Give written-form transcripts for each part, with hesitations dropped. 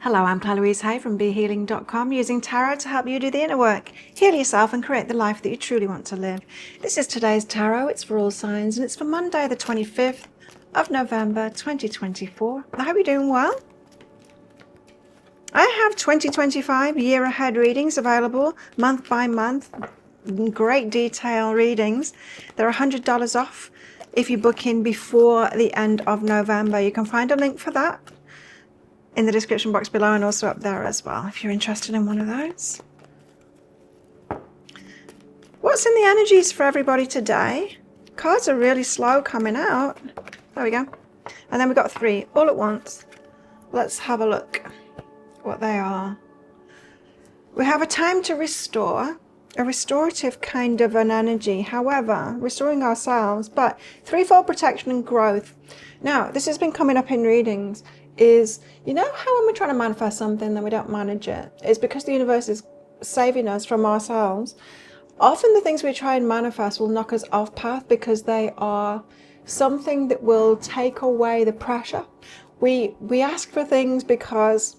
Hello, I'm Claire Louise Hay from BeHealing.com, using tarot to help you do the inner work, heal yourself and create the life that you truly want to live. This is today's tarot. It's for all signs and it's for Monday the 25th of November 2024. I hope you're doing well. I have 2025 year ahead readings available month by month. Great detail readings. They're $100 off if you book in before the end of November. You can find a link for that in the description box below and also up there as well if you're interested in one of those. What's in the energies for everybody today? Cards are really slow coming out. There we go. And then we've got three all at once. Let's have a look what they are. We have a time to restore, a restorative kind of an energy, however, restoring ourselves, but threefold protection and growth. Now, this has been coming up in readings. Is, you know how when we're trying to manifest something then we don't manage it? It's because the universe is saving us from ourselves. Often the things we try and manifest will knock us off path because they are something that will take away the pressure. We ask for things because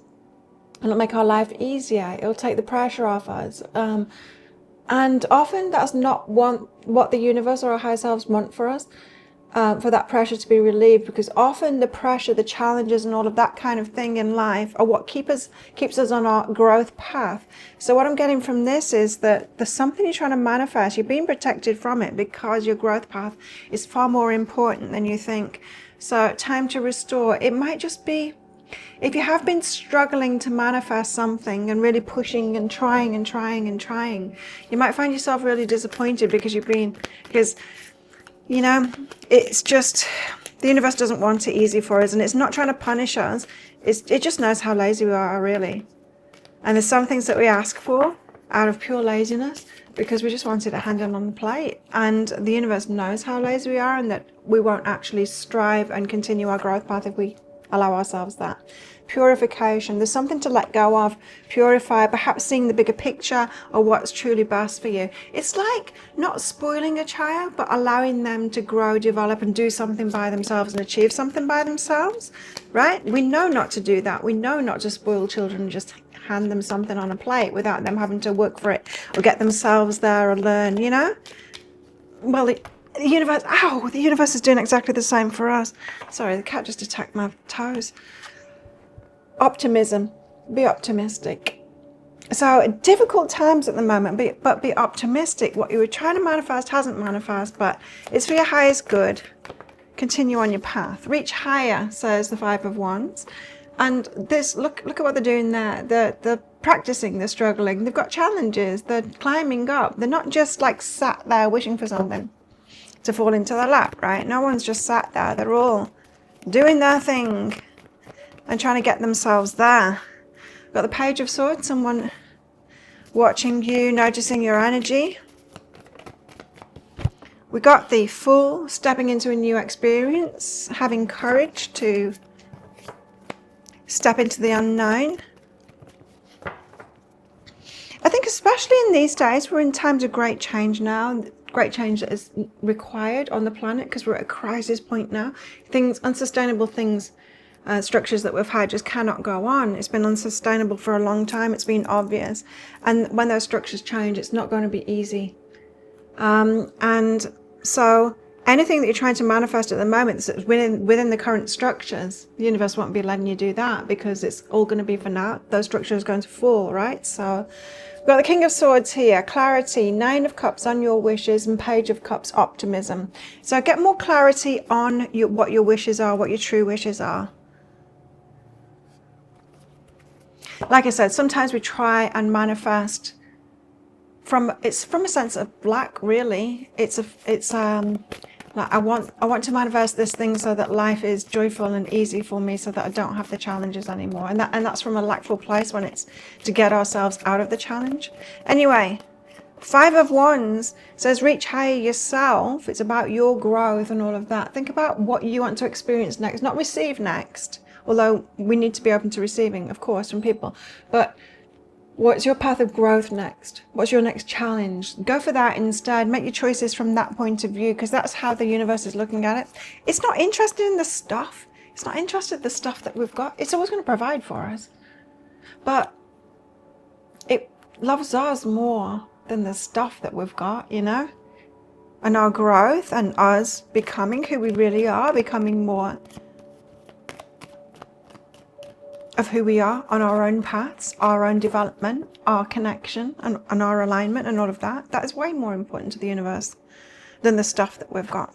it'll make our life easier. It'll take the pressure off us. And often that's not what the universe or our higher selves want for us. For that pressure to be relieved, because often the pressure, the challenges and all of that kind of thing in life are what keeps us on our growth path. So what I'm getting from this is that there's something you're trying to manifest. You're being protected from it because your growth path is far more important than you think. So time to restore. It might just be, if you have been struggling to manifest something and really pushing and trying and trying and trying, you might find yourself really disappointed because you know, it's just, the universe doesn't want it easy for us, and it's not trying to punish us. It just knows how lazy we are, really. And there's some things that we ask for out of pure laziness because we just want it handed on the plate. And the universe knows how lazy we are and that we won't actually strive and continue our growth path if we allow ourselves that. Purification, there's something to let go of, purify, perhaps seeing the bigger picture or what's truly best for you. It's like not spoiling a child, but allowing them to grow, develop and do something by themselves and achieve something by themselves, right? We know not to do that. We know not to spoil children and just hand them something on a plate without them having to work for it or get themselves there or learn, you know? Well, the universe is doing exactly the same for us. Sorry, the cat just attacked my toes. Optimism. Be optimistic. So difficult times at the moment, but be optimistic. What you were trying to manifest hasn't manifest, but it's for your highest good. Continue on your path. Reach higher, says the Five of Wands. And this, look at what they're doing there. They're practicing, they're struggling, they've got challenges, they're climbing up. They're not just like sat there wishing for something to fall into their lap, right? No one's just sat there. They're all doing their thing and trying to get themselves there. Got the Page of Swords, someone watching you, noticing your energy. We got the Fool, stepping into a new experience, having courage to step into the unknown. I think especially in these days, we're in times of great change now. Great change that is required on the planet because we're at a crisis point now. Unsustainable things, structures that we've had just cannot go on. It's been unsustainable for a long time. It's been obvious. And when those structures change, it's not going to be easy. And so anything that you're trying to manifest at the moment that's within the current structures, the universe won't be letting you do that because it's all going to be for now. Those structures are going to fall, right? So we've got the King of Swords here, clarity, Nine of Cups on your wishes, and Page of Cups, optimism. So get more clarity on what your wishes are, what your true wishes are. Like I said, sometimes we try and manifest from a sense of lack, really. Like I want to manifest this thing so that life is joyful and easy for me, so that I don't have the challenges anymore. And that's from a lackful place when it's to get ourselves out of the challenge. Anyway, Five of Wands says reach higher yourself. It's about your growth and all of that. Think about what you want to experience next, not receive next. Although we need to be open to receiving, of course, from people. But what's your path of growth next? What's your next challenge? Go for that instead. Make your choices from that point of view, because that's how the universe is looking at it. It's not interested in the stuff. It's not interested in the stuff that we've got. It's always going to provide for us. but it loves us more than the stuff that we've got, you know, and our growth and us becoming who we really are, becoming more of who we are on our own paths, our own development, our connection and our alignment and all of that. That is way more important to the universe than the stuff that we've got.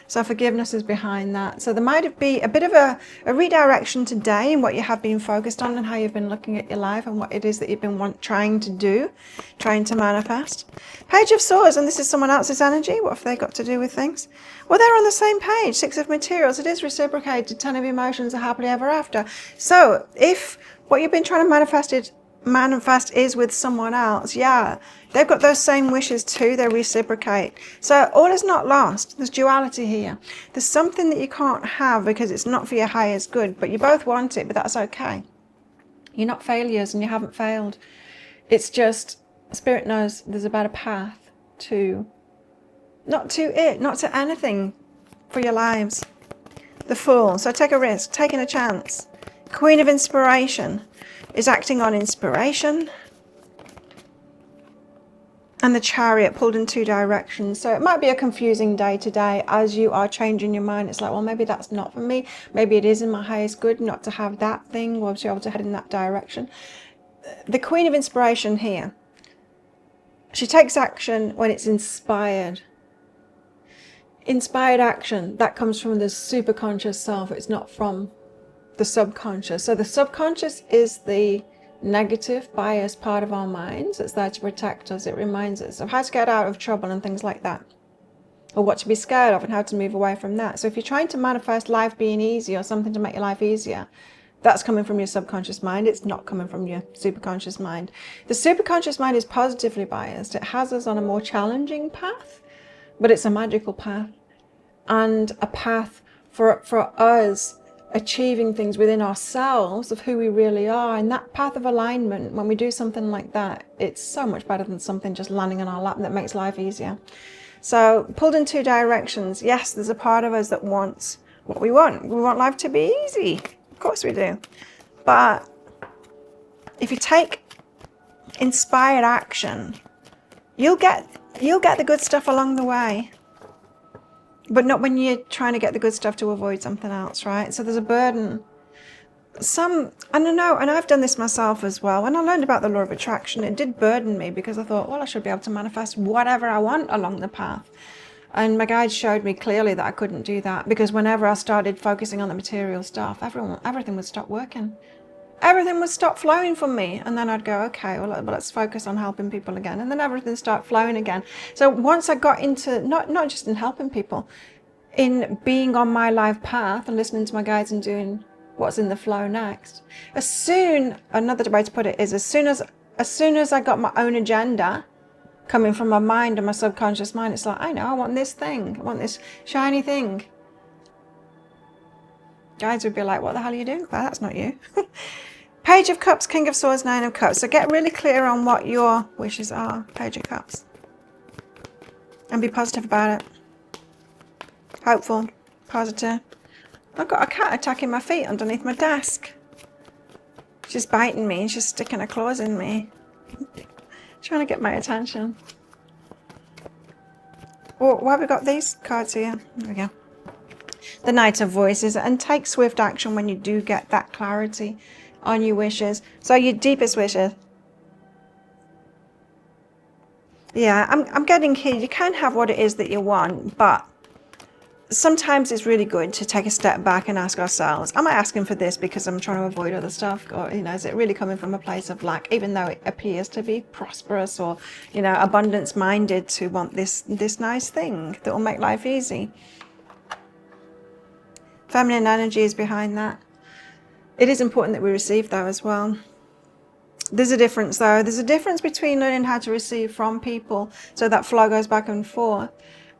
So forgiveness is behind that. So there might be a bit of a redirection today in what you have been focused on and how you've been looking at your life and what it is that you've been trying to do, trying to manifest. Page of Swords, and this is someone else's energy. What have they got to do with things? Well, they're on the same page. Six of Materials. It is reciprocated. Ten of Emotions are happily ever after. So if what you've been trying to manifest is with someone else, yeah, they've got those same wishes too. They reciprocate. So all is not lost. There's duality here. There's something that you can't have because it's not for your highest good, but you both want it, but that's okay. You're not failures and you haven't failed. It's just Spirit knows there's a better path to, not to anything for your lives. The Fool. So take a risk, taking a chance. Queen of Inspiration is acting on inspiration. And the Chariot pulled in two directions. So it might be a confusing day today as you are changing your mind. It's like, well, maybe that's not for me. Maybe it is in my highest good not to have that thing or to be able to head in that direction. The Queen of Inspiration here, she takes action when it's inspired. Inspired action, that comes from the superconscious self. It's not from the subconscious. So the subconscious is the negative, biased part of our minds. It's there to protect us. It reminds us of how to get out of trouble and things like that, or what to be scared of and how to move away from that. So if you're trying to manifest life being easy or something to make your life easier, that's coming from your subconscious mind. It's not coming from your superconscious mind. The superconscious mind is positively biased. It has us on a more challenging path, but it's a magical path and a path for us achieving things within ourselves of who we really are. And that path of alignment, when we do something like that, it's so much better than something just landing on our lap that makes life easier. So pulled in two directions. Yes, there's a part of us that wants what we want. We want life to be easy. Of course we do. But if you take inspired action, you'll get the good stuff along the way. But not when you're trying to get the good stuff to avoid something else, right? So there's a burden. I don't know, and I've done this myself as well. When I learned about the law of attraction, it did burden me because I thought, well, I should be able to manifest whatever I want along the path. And my guide showed me clearly that I couldn't do that because whenever I started focusing on the material stuff, everything would stop working. Everything would stop flowing from me. And then I'd go, okay, well, let's focus on helping people again. And then everything started flowing again. So once I got into, not just in helping people, in being on my life path and listening to my guides and doing what's in the flow next. Another way to put it is as soon as I got my own agenda coming from my mind and my subconscious mind, it's like, I know, I want this thing. I want this shiny thing. Guides would be like, what the hell are you doing? Well, that's not you. Page of Cups, King of Swords, Nine of Cups. So get really clear on what your wishes are, Page of Cups. And be positive about it. Hopeful, positive. I've got a cat attacking my feet underneath my desk. She's biting me. She's sticking her claws in me. Trying to get my attention. Well, why have we got these cards here? There we go. The Knight of Voices. And take swift action when you do get that clarity on your wishes. So your deepest wishes. Yeah, I'm getting here. You can have what it is that you want, but sometimes it's really good to take a step back and ask ourselves, am I asking for this because I'm trying to avoid other stuff? Or, is it really coming from a place of lack, even though it appears to be prosperous or, abundance minded to want this nice thing that will make life easy? Feminine energy is behind that. It is important that we receive though as well. There's a difference though. There's a difference between learning how to receive from people so that flow goes back and forth,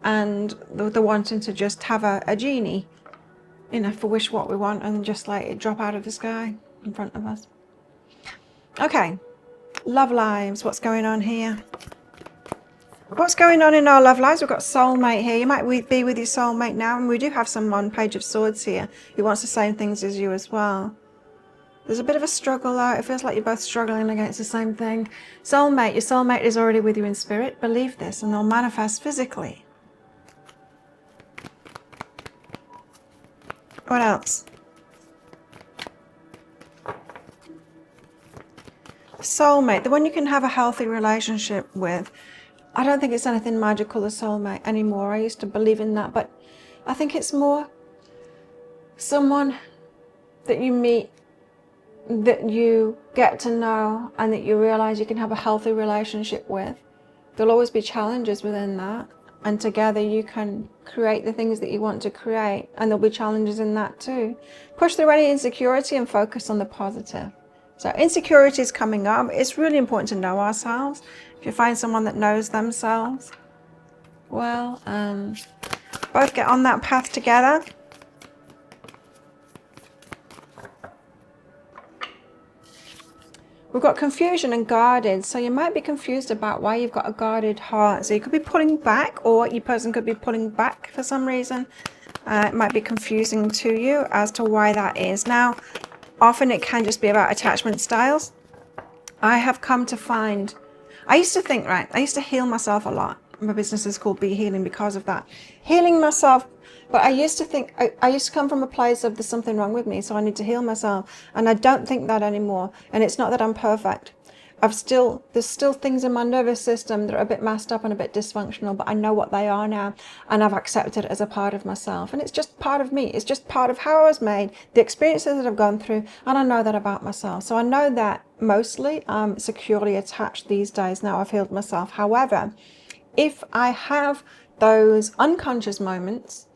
and the wanting to just have a genie, for wish what we want and just let it drop out of the sky in front of us. Okay, love lives, what's going on here? What's going on in our love lives? We've got soulmate here. You might be with your soulmate now, and we do have someone, Page of Swords here, who wants the same things as you as well. There's a bit of a struggle though. It feels like you're both struggling against the same thing. Soulmate. Your soulmate is already with you in spirit. Believe this and they'll manifest physically. What else? Soulmate. The one you can have a healthy relationship with. I don't think it's anything magical, a soulmate, anymore. I used to believe in that, but I think it's more someone that you meet, that you get to know, and that you realize you can have a healthy relationship with. There'll always be challenges within that, and together you can create the things that you want to create, and there'll be challenges in that too. Push through any insecurity and focus on the positive. So insecurity is coming up. It's really important to know ourselves. If you find someone that knows themselves, well, both get on that path together. We've got confusion and guarded. So you might be confused about why you've got a guarded heart. So you could be pulling back, or your person could be pulling back for some reason. It might be confusing to you as to why that is. Now, often it can just be about attachment styles. I have come to find, I used to think, right, I used to heal myself a lot. My business is called Be Healing because of that. Healing myself, but I used to think, I used to come from a place of there's something wrong with me, so I need to heal myself. And I don't think that anymore. And it's not that I'm perfect. There's still things in my nervous system that are a bit messed up and a bit dysfunctional, but I know what they are now, and I've accepted it as a part of myself. And it's just part of me. It's just part of how I was made, the experiences that I've gone through, and I know that about myself. So I know that mostly I'm securely attached these days now I've healed myself. However, if I have those unconscious moments,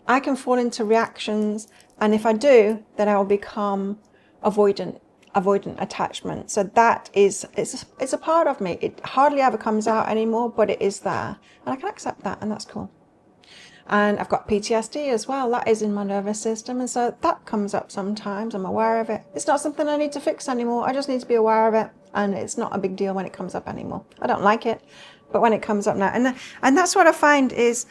I can fall into reactions, and if I do, then I will become avoidant attachment. So that is, it's a part of me. It hardly ever comes out anymore, but it is there, and I can accept that, and that's cool. And I've got PTSD as well. That is in my nervous system, and so that comes up sometimes. I'm aware of it. It's not something I need to fix anymore. I just need to be aware of it, and it's not a big deal when it comes up anymore. I don't like it, but when it comes up now, and that's what I find is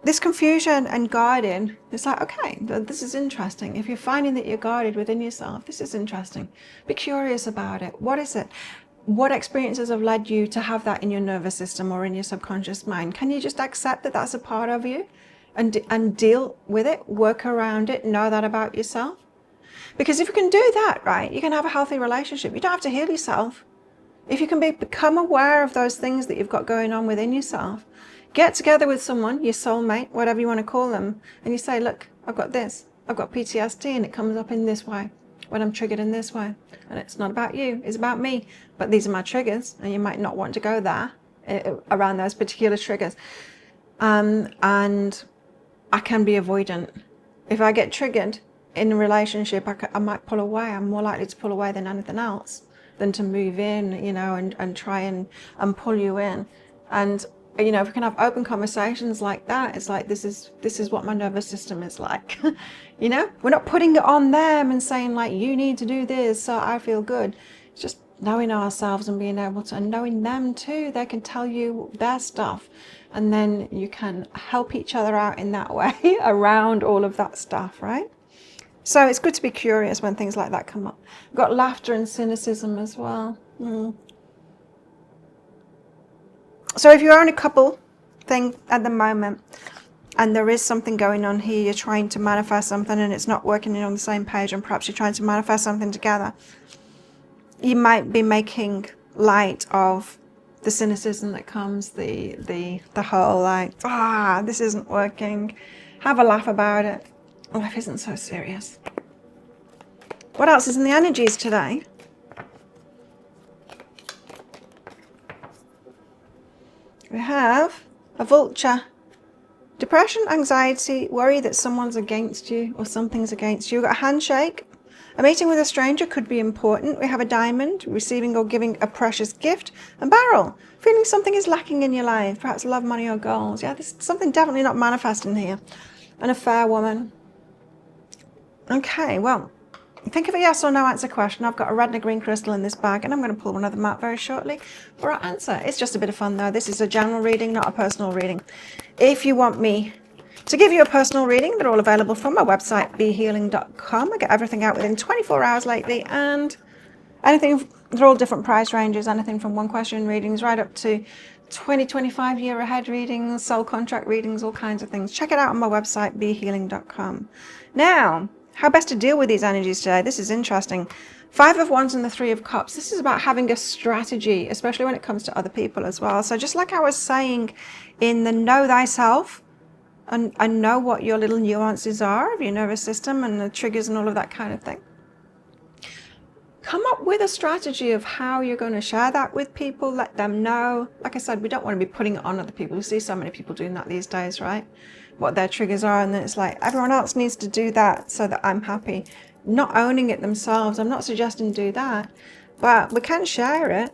this confusion and guarding. It's like, okay, this is interesting. If you're finding that you're guarded within yourself, this is interesting. Be curious about it. What is it? What experiences have led you to have that in your nervous system or in your subconscious mind? Can you just accept that that's a part of you and deal with it, work around it, know that about yourself? Because if you can do that, right, you can have a healthy relationship. You don't have to heal yourself. If you can become aware of those things that you've got going on within yourself, get together with someone, your soulmate, whatever you want to call them, and you say, look, I've got this. I've got PTSD and it comes up in this way, when I'm triggered in this way. And it's not about you, it's about me. But these are my triggers, and you might not want to go there around those particular triggers. And I can be avoidant. If I get triggered in a relationship, I might pull away. I'm more likely to pull away than anything else, than to move in, you know, and try and pull you in. And you know, if we can have open conversations like that, it's like, this is what my nervous system is like. You know, we're not putting it on them and saying like, you need to do this so I feel good. It's just knowing ourselves and being able to, and knowing them too. They can tell you their stuff, and then you can help each other out in that way around all of that stuff, right? So it's good to be curious when things like that come up. We've got laughter and cynicism as well. So if you're on a couple thing at the moment, and there is something going on here, you're trying to manifest something and it's not working on the same page, and perhaps you're trying to manifest something together, you might be making light of the cynicism that comes, the whole like, this isn't working. Have a laugh about it. Life isn't so serious. What else is in the energies today? We have a vulture. Depression, anxiety, worry that someone's against you or something's against you. We've got a handshake. A meeting with a stranger could be important. We have a diamond, receiving or giving a precious gift. And barrel, feeling something is lacking in your life, perhaps love, money or goals. Yeah, there's something definitely not manifesting here. And a fair woman. Okay, well, think of a yes or no answer question. I've got a red and a green crystal in this bag, and I'm going to pull one of them out very shortly for our answer. It's just a bit of fun though. This is a general reading, not a personal reading. If you want me To give you a personal reading, they're all available from my website, behealing.com. I get everything out within 24 hours lately, and anything, they're all different price ranges, anything from 1 question readings right up to 20, 25 year ahead readings, soul contract readings, all kinds of things. Check it out on my website, behealing.com. Now, how best to deal with these energies today? This is interesting. 5 of Wands and the 3 of Cups. This is about having a strategy, especially when it comes to other people as well. So just like I was saying in the know thyself, and know what your little nuances are of your nervous system and the triggers and all of that kind of thing. Come up with a strategy of how you're going to share that with people. Let them know. Like I said, we don't want to be putting it on other people. We see so many people doing that these days, right? What their triggers are, and then it's like everyone else needs to do that so that I'm happy. Not owning it themselves. I'm not suggesting do that, but we can share it.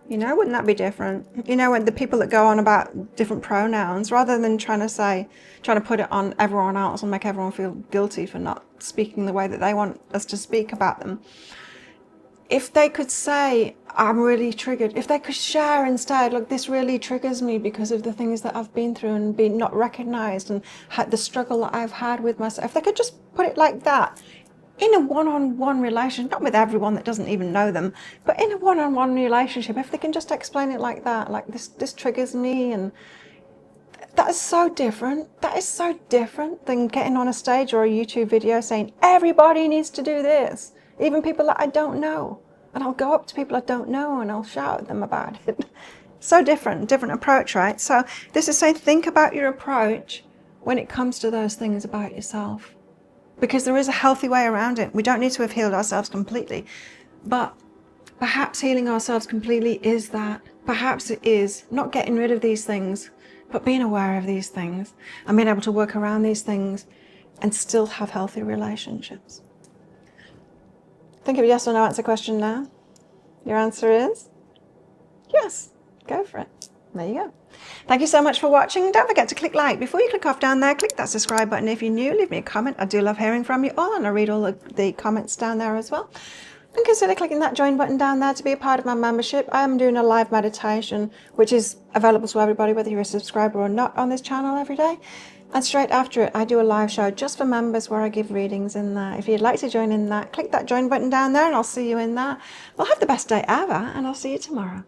You know, wouldn't that be different? You know, when the people that go on about different pronouns, rather than trying to put it on everyone else and make everyone feel guilty for not speaking the way that they want us to speak about them. If they could say, I'm really triggered. If they could share instead, look, this really triggers me because of the things that I've been through and been not recognized and had the struggle that I've had with myself. If they could just put it like that, in a one-on-one relationship, not with everyone that doesn't even know them, but in a one-on-one relationship, if they can just explain it like that, like this triggers me, and that is so different. That is so different than getting on a stage or a YouTube video saying, everybody needs to do this, even people that I don't know. And I'll go up to people I don't know and I'll shout at them about it. So different approach, right? So this is saying, think about your approach when it comes to those things about yourself. Because there is a healthy way around it. We don't need to have healed ourselves completely. But perhaps healing ourselves completely is that. Perhaps it is not getting rid of these things, but being aware of these things and being able to work around these things and still have healthy relationships. Think of a yes or no answer question now. Your answer is yes. Go for it. There you go. Thank you so much for watching. Don't forget to click like. Before you click off down there, click that subscribe button. If you're new, leave me a comment. I do love hearing from you all, and I read all the comments down there as well. And consider clicking that join button down there to be a part of my membership. I am doing a live meditation, which is available to everybody, whether you're a subscriber or not, on this channel every day. And straight after it, I do a live show just for members where I give readings in there. If you'd like to join in that, click that join button down there and I'll see you in that. Well, have the best day ever, and I'll see you tomorrow.